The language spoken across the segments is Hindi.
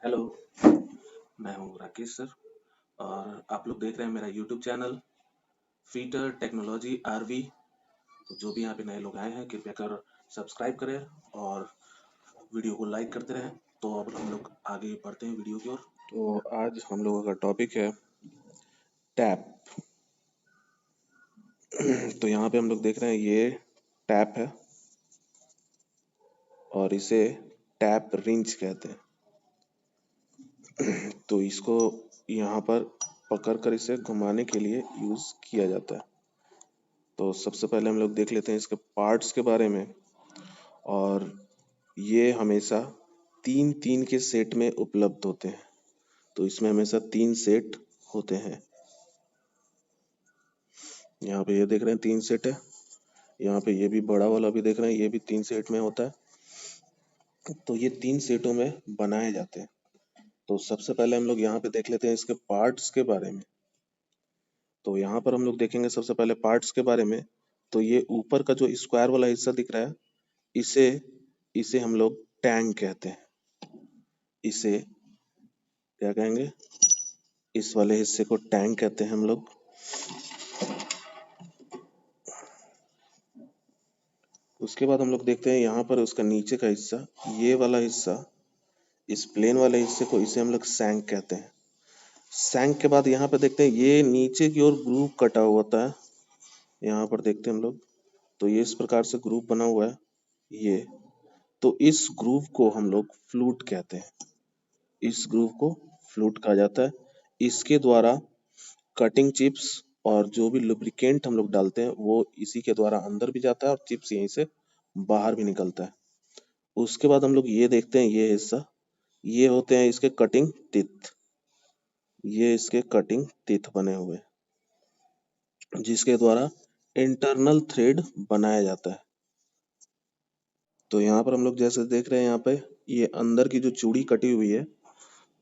हेलो, मैं हूँ राकेश सर और आप लोग देख रहे हैं मेरा YouTube channel fitter technology RV. तो जो भी यहाँ पे नए लोग आए हैं कृपया कर सब्सक्राइब करें और वीडियो को लाइक करते रहें। तो अब हम लोग आगे बढ़ते हैं वीडियो की ओर। तो आज हम लोगों का टॉपिक है टैप। तो यहाँ पे हम लोग देख रहे हैं ये टैप है और इसे टैप रिंच कहते हैं। तो इसको यहाँ पर पकड़ कर इसे घुमाने के लिए यूज किया जाता है। तो सबसे पहले हम लोग देख लेते हैं इसके पार्ट्स के बारे में। और ये हमेशा तीन तीन के सेट में उपलब्ध होते हैं। तो इसमें हमेशा 3 सेट होते हैं। यहाँ पे ये देख रहे हैं 3 सेट है। यहाँ पे ये भी बड़ा वाला भी देख रहे हैं, ये भी 3 सेट में होता है। तो ये 3 सेटों में बनाए जाते हैं। तो सबसे पहले हम लोग यहाँ पे देख लेते हैं इसके पार्ट्स के बारे में। तो यहाँ पर हम लोग देखेंगे सबसे पहले पार्ट्स के बारे में। तो ये ऊपर का जो स्क्वायर वाला हिस्सा दिख रहा है, इसे इसे हम लोग टैंक कहते हैं। इसे क्या कहेंगे? इस वाले हिस्से को टैंक कहते हैं हम लोग। उसके बाद हम लोग देखते हैं यहाँ पर उसका नीचे का हिस्सा, ये वाला हिस्सा, इस प्लेन वाले हिस्से को इसे हम लोग सैंक कहते हैं। सैंक के बाद यहाँ पे देखते हैं ये नीचे की ओर ग्रूव कटा हुआ होता है। यहाँ पर देखते हैं हम लोग, तो ये इस प्रकार से ग्रूव बना हुआ है ये। तो इस ग्रूव को हम लोग फ्लूट कहते हैं। इस ग्रूव को फ्लूट कहा जाता है। इसके द्वारा कटिंग चिप्स और जो भी लुब्रिकेंट हम लोग डालते हैं वो इसी के द्वारा अंदर भी जाता है और चिप्स यहीं से बाहर भी निकलता है। उसके बाद हम लोग ये देखते हैं ये हिस्सा, ये होते हैं इसके कटिंग टीथ। ये इसके कटिंग टीथ बने हुए, जिसके द्वारा इंटरनल थ्रेड बनाया जाता है। तो यहाँ पर हम लोग जैसे देख रहे हैं, यहाँ पे ये अंदर की जो चूड़ी कटी हुई है,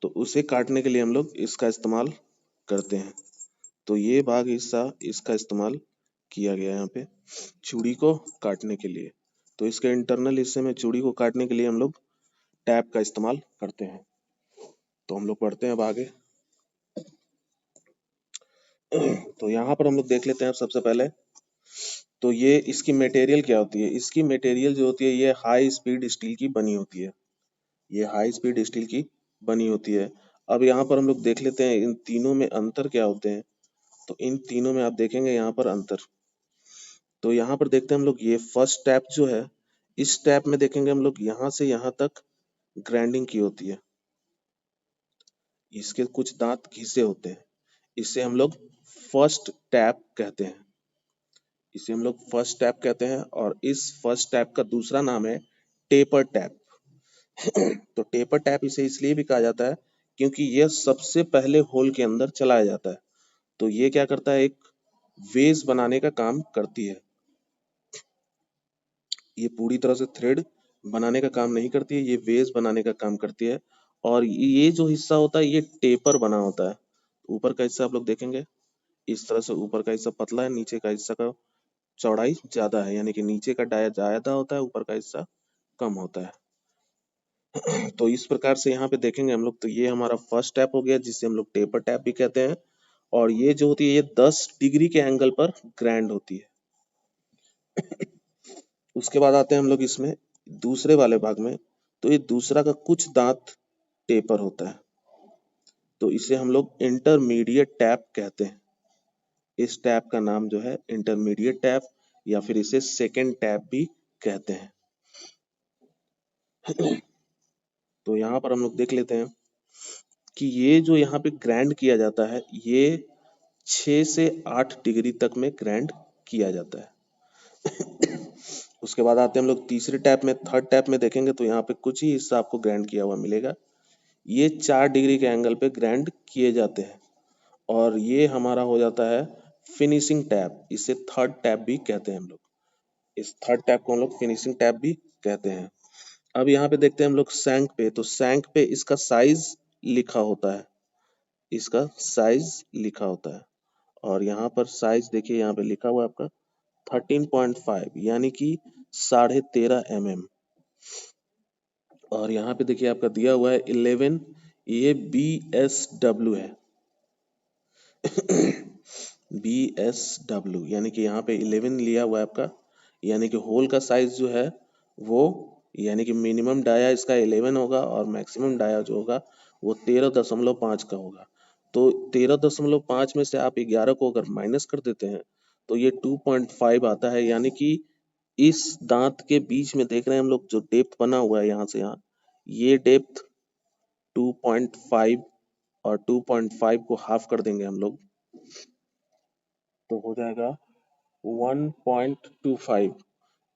तो उसे काटने के लिए हम लोग इसका इस्तेमाल करते हैं। तो ये भाग हिस्सा इसका इस्तेमाल किया गया है यहाँ पे चूड़ी को काटने के लिए। तो इसके इंटरनल हिस्से में चूड़ी को काटने के लिए हम लोग टैप का इस्तेमाल करते हैं। तो हम लोग पढ़ते हैं अब आगे। तो यहाँ पर हम लोग देख लेते हैं सबसे पहले, तो ये इसकी मटेरियल क्या होती है। इसकी मटेरियल जो होती है ये हाई स्पीड स्टील की बनी होती है। ये हाई स्पीड स्टील की बनी होती है। अब यहाँ पर हम लोग देख लेते हैं इन तीनों में अंतर क्या होते हैं। तो इन तीनों में आप देखेंगे यहाँ पर अंतर। तो यहाँ पर देखते हैं हम लोग, ये फर्स्ट टैप जो है, इस टैप में देखेंगे हम लोग यहाँ से यहाँ तक ग्राइंडिंग की होती है। इसके कुछ दांत घिसे होते हैं। इसे हम लोग फर्स्ट टैप कहते हैं। इसे हम लोग फर्स्ट टैप कहते हैं। और इस फर्स्ट टैप का दूसरा नाम है टेपर टैप। तो टेपर टैप इसे इसलिए भी कहा जाता है क्योंकि यह सबसे पहले होल के अंदर चलाया जाता है। तो ये क्या करता है, एक वेज बनाने का काम करती है। ये पूरी तरह से थ्रेड बनाने का काम नहीं करती है, ये वेज बनाने का काम करती है। और ये जो हिस्सा होता है ये टेपर बना होता है। ऊपर का हिस्सा आप लोग देखेंगे इस तरह से, ऊपर का हिस्सा पतला है, नीचे का हिस्सा का चौड़ाई ज्यादा है, यानी कि नीचे का डाया ज्यादा होता है, ऊपर का हिस्सा कम होता है। तो इस प्रकार से यहाँ पे देखेंगे हम लोग, तो ये हमारा फर्स्ट टैप हो गया जिसे हम लोग टेपर टैप भी कहते हैं। और ये जो होती है ये 10 डिग्री के एंगल पर ग्राइंड होती है। उसके बाद आते हैं हम लोग इसमें दूसरे वाले भाग में। तो ये दूसरा का कुछ दांत टेपर होता है, तो इसे हम लोग इंटरमीडिएट टैप कहते हैं। इस टैप का नाम जो है इंटरमीडिएट टैप, या फिर इसे सेकेंड टैप भी कहते हैं। तो यहाँ पर हम लोग देख लेते हैं कि ये जो यहाँ पे ग्राइंड किया जाता है ये 6 से 8 डिग्री तक में ग्राइंड किया जाता है। उसके बाद आते हैं हम लोग तीसरे टैप में, थर्ड टैप में देखेंगे तो यहाँ पे कुछ ही हिस्सा आपको ग्राइंड किया हुआ मिलेगा। ये 4 डिग्री के एंगल पे ग्राइंड किए जाते हैं और ये हमारा हो जाता है फिनिशिंग टैप। इसे थर्ड टैप भी कहते हैं हम लोग। इस थर्ड टैप को हम लोग फिनिशिंग टैप भी कहते हैं। अब यहाँ पे देखते हैं हम लोग सैंक पे, तो सैंक पे इसका साइज लिखा होता है। इसका साइज लिखा होता है और यहाँ पर साइज देखिए, यहाँ पे लिखा हुआ है आपका 13.5 यानी कि 13.5 mm। और यहाँ पे देखिए आपका दिया हुआ है 11 ये BSW है। BSW यानी कि यहाँ पे 11 लिया हुआ है आपका, यानी कि होल का साइज जो है वो, यानी कि मिनिमम डाया इसका 11 होगा और मैक्सिमम डाया जो होगा वो 13.5 का होगा। तो 13.5 में से आप 11 को अगर माइनस कर देते हैं तो ये 2.5 आता है, यानी कि इस दांत के बीच में देख रहे हैं हम लोग जो डेप्थ बना हुआ है यहाँ से यहाँ, ये डेप्थ 2.5, और 2.5 को हाफ कर देंगे हम लोग तो हो जाएगा 1.25।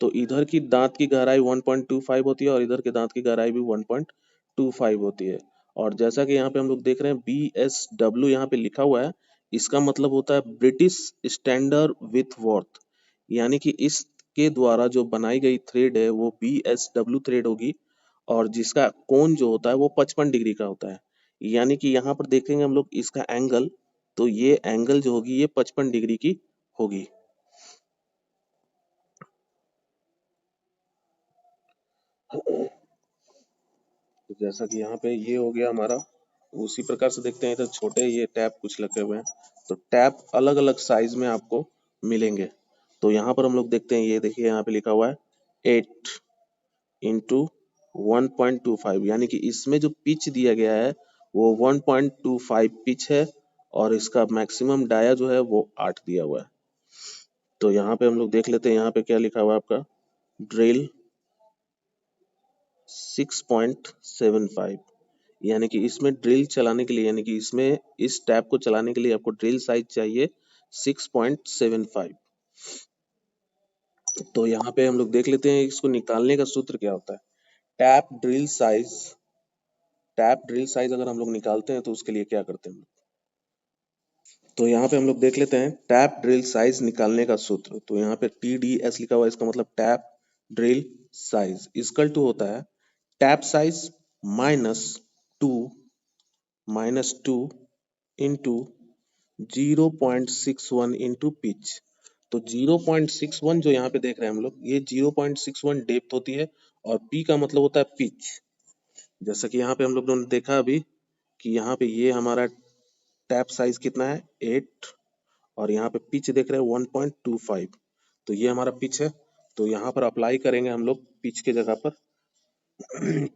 तो इधर की दांत की गहराई 1.25 होती है और इधर के दांत की गहराई भी 1.25 होती है। और जैसा कि यहाँ पे हम लोग देख रहे हैं BSW यहाँ पे लिखा हुआ है, इसका मतलब होता है ब्रिटिश स्टैंडर्ड विथ वर्थ, यानी कि इसके द्वारा जो बनाई गई थ्रेड है वो BSW थ्रेड होगी, और जिसका कोण जो होता है वो 55 डिग्री का होता है। यानी कि यहाँ पर देखेंगे हम लोग इसका एंगल, तो ये एंगल जो होगी ये 55 डिग्री की होगी। तो जैसा कि यहाँ पे ये हो गया हमारा, उसी प्रकार से देखते हैं इधर छोटे ये टैप कुछ लगे हुए हैं, तो टैप अलग अलग साइज में आपको मिलेंगे। तो यहाँ पर हम लोग देखते हैं, ये देखिए यहाँ पे लिखा हुआ है 8 × 1.25, यानी कि इसमें जो पिच दिया गया है वो 1.25 पिच है, और इसका मैक्सिमम डाया जो है वो 8 दिया हुआ है। तो यहाँ पे हम लोग देख लेते हैं यहाँ पे क्या लिखा हुआ है आपका, ड्रिल 6.75, यानी कि इसमें ड्रिल चलाने के लिए, यानी कि इसमें इस टैप को चलाने के लिए आपको ड्रिल साइज चाहिए 6.75। तो यहाँ पे हम लोग देख लेते हैं इसको निकालने का सूत्र क्या होता है। Tap drill size, tap drill size अगर हम लोग निकालते हैं तो उसके लिए क्या करते हैं, तो यहाँ पे हम लोग देख लेते हैं टैप ड्रिल साइज निकालने का सूत्र। तो यहाँ पे TDS लिखा हुआ है, इसका मतलब tap drill size equal to होता है tap size -2 into 0.61 into pitch. तो 0.61 जो यहाँ पे देख रहे हैं हम लोग, ये 0.61 डेप्थ होती है, और P का मतलब होता है पिच। जैसा कि यहाँ पे हम लोग ने देखा अभी कि यहाँ पे ये हमारा टैप साइज कितना है 8, और यहाँ पे पिच देख रहे हैं 1.25, तो ये हमारा पिच है। तो यहाँ पर अप्लाई करेंगे हम लोग पिच के जगह पर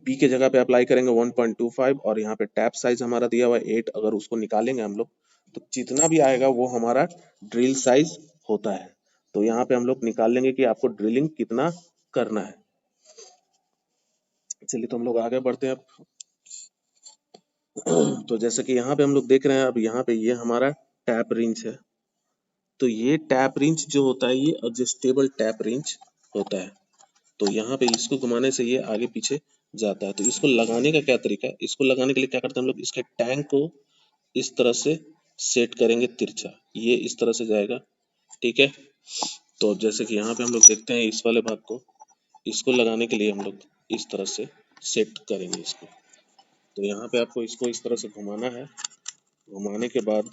P के जगह पे अप्लाई करेंगे 1.25, और यहाँ पे टैप साइज हमारा दिया हुआ है 8, अगर उसको निकालेंगे हम लोग तो जितना भी आएगा वो हमारा ड्रिल साइज होता है। तो यहाँ पे हम लोग निकाल लेंगे कि आपको ड्रिलिंग कितना करना है। चलिए तो हम लोग आगे बढ़ते हैं अब। तो जैसे कि यहाँ पे हम लोग देख रहे हैं, अब यहाँ पे ये हमारा टैप रिंच है। तो ये टैप रिंच जो होता है ये एडजस्टेबल टैप रिंच होता है। तो यहाँ पे इसको घुमाने से ये आगे पीछे जाता है। तो इसको लगाने का क्या तरीका है, इसको लगाने के लिए क्या करते हैं हम लोग, इसके टैंक को इस तरह से सेट करेंगे तिरछा, ये इस तरह से जाएगा, ठीक है। तो जैसे कि यहाँ पे हम लोग देखते हैं इस वाले भाग को, इसको लगाने के लिए हम लोग इस तरह से सेट करेंगे इसको। तो यहाँ पे आपको इसको इस तरह से घुमाना है, घुमाने के बाद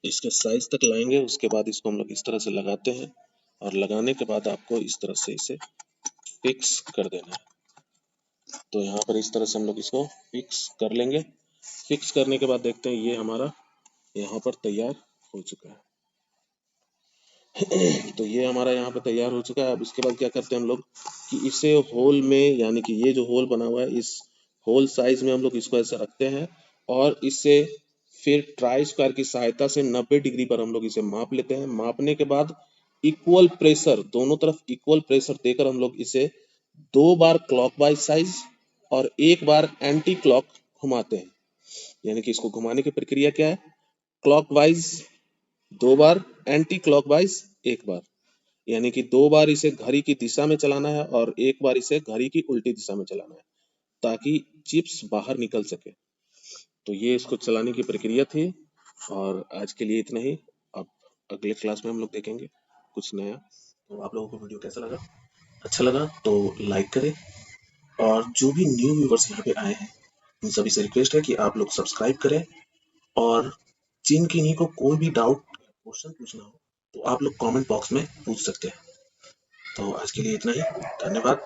इसके साइज तक लाएंगे, उसके बाद इसको हम लोग इस तरह से लगाते हैं, और लगाने के बाद आपको इस तरह से इसे फिक्स कर देना है। तो यहाँ पर इस तरह से हम लोग इसको फिक्स कर लेंगे। फिक्स करने के बाद देखते हैं ये हमारा यहाँ पर तैयार हो चुका है। तो ये हमारा यहाँ पे तैयार हो चुका है। अब इसके बाद क्या करते हैं हम लोग कि इसे होल में, यानी कि ये जो होल बना हुआ है इस होल साइज में हम लोग इसको ऐसे रखते हैं, और इसे फिर ट्राई स्क्वायर की सहायता से 90 डिग्री पर हम लोग इसे माप लेते हैं। मापने के बाद इक्वल प्रेशर, दोनों तरफ इक्वल प्रेशर देकर हम लोग इसे 2 बार क्लॉकवाइज साइज और 1 बार एंटी क्लॉक घुमाते हैं। यानी कि इसको घुमाने की प्रक्रिया क्या है, क्लॉकवाइज 2 बार, एंटी क्लॉकवाइज 1 बार, यानी कि 2 बार इसे घड़ी की दिशा में चलाना है और 1 बार इसे घड़ी की उल्टी दिशा में चलाना है, ताकि चिप्स बाहर निकल सके। तो ये इसको चलाने की प्रक्रिया थी, और आज के लिए इतना ही। अब अगले क्लास में हम लोग देखेंगे कुछ नया। तो आप लोगों को वीडियो कैसा लगा, अच्छा लगा तो लाइक करें, और जो भी न्यू व्यूवर्स यहाँ पे आए हैं उन सभी से रिक्वेस्ट है कि आप लोग सब्सक्राइब करें, और जिन किन्हीं को कोई भी डाउट क्वेश्चन पूछना हो तो आप लोग कमेंट बॉक्स में पूछ सकते हैं। तो आज के लिए इतना ही, धन्यवाद।